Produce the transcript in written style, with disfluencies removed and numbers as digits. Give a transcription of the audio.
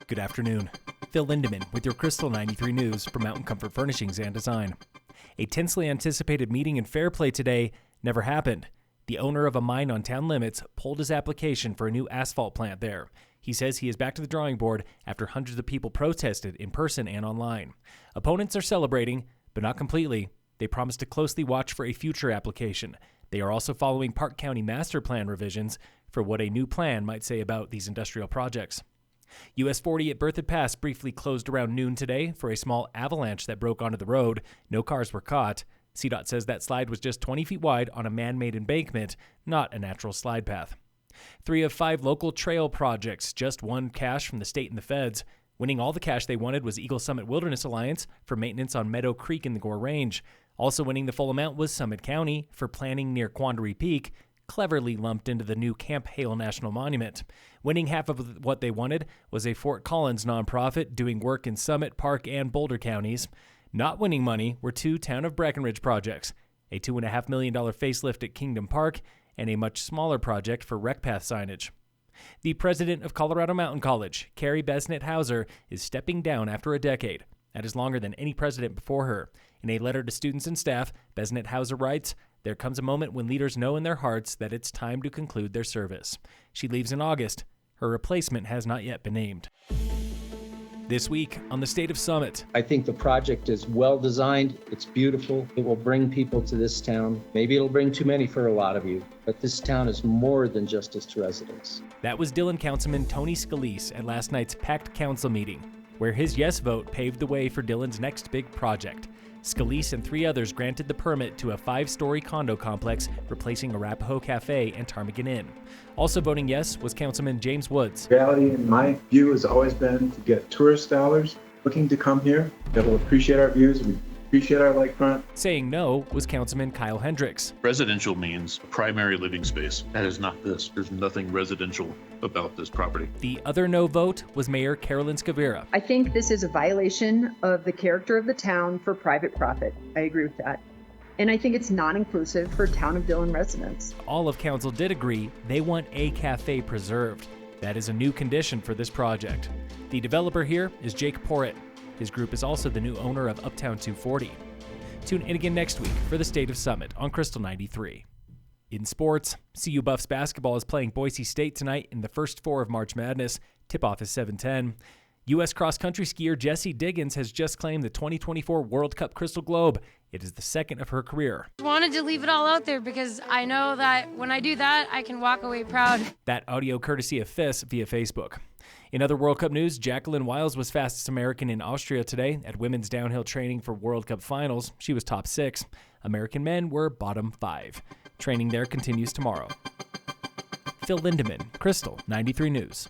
Good afternoon. Phil Lindeman with your Krystal 93 News for Mountain Comfort Furnishings and Design. A tensely anticipated meeting in Fairplay today never happened. The owner of a mine on town limits pulled his application for a new asphalt plant there. He says he is back to the drawing board after hundreds of people protested in person and online. Opponents are celebrating, but not completely. They promise to closely watch for a future application. They are also following Park County master plan revisions for what a new plan might say about these industrial projects. US 40 at Berthoud Pass briefly closed around noon today for a small avalanche that broke onto the road. No cars were caught. CDOT says that slide was just 20 feet wide on a man-made embankment, not a natural slide path. 3 of 5 local trail projects just won cash from the state and the feds. Winning all the cash they wanted was Eagle Summit Wilderness Alliance for maintenance on Meadow Creek in the Gore Range. Also winning the full amount was Summit County for planning near Quandary Peak, cleverly lumped into the new Camp Hale National Monument. Winning half of what they wanted was a Fort Collins nonprofit doing work in Summit, Park, and Boulder counties. Not winning money were 2 Town of Breckenridge projects, a $2.5 million facelift at Kingdom Park, and a much smaller project for rec path signage. The president of Colorado Mountain College, Carrie Besnett Hauser, is stepping down after a decade. That is longer than any president before her. In a letter to students and staff, Besnett Hauser writes, "There comes a moment when leaders know in their hearts that it's time to conclude their service." She leaves in August. Her replacement has not yet been named. This week on the State of Summit. I think the project is well designed. It's beautiful. It will bring people to this town. Maybe it'll bring too many for a lot of you, but this town is more than just its residents. That was Dillon Councilman Tony Scalise at last night's packed council meeting, where his yes vote paved the way for Dillon's next big project. Scalise and 3 others granted the permit to a 5-story condo complex replacing Arapahoe Cafe and Ptarmigan Inn. Also voting yes was Councilman James Woods. Reality, in my view, has always been to get tourist dollars looking to come here that will appreciate our views and appreciate our lakefront. Saying no was Councilman Kyle Hendricks. Residential means primary living space. That is not this. There's nothing residential about this property. The other no vote was Mayor Carolyn Scavera. I think this is a violation of the character of the town for private profit. I agree with that. And I think it's non-inclusive for Town of Dillon residents. All of council did agree they want a cafe preserved. That is a new condition for this project. The developer here is Jake Porritt. His group is also the new owner of Uptown 240. Tune in again next week for the State of Summit on Krystal 93. In sports, CU Buffs basketball is playing Boise State tonight in the first 4 of March Madness. Tip-off is 7:10. U.S. cross-country skier Jessie Diggins has just claimed the 2024 World Cup Crystal Globe. It is the second of her career. I wanted to leave it all out there because I know that when I do that, I can walk away proud. That audio courtesy of FIS via Facebook. In other World Cup news, Jacqueline Wiles was fastest American in Austria today at women's downhill training for World Cup finals. She was top 6. American men were bottom 5. Training there continues tomorrow. Phil Lindeman, Krystal 93 News.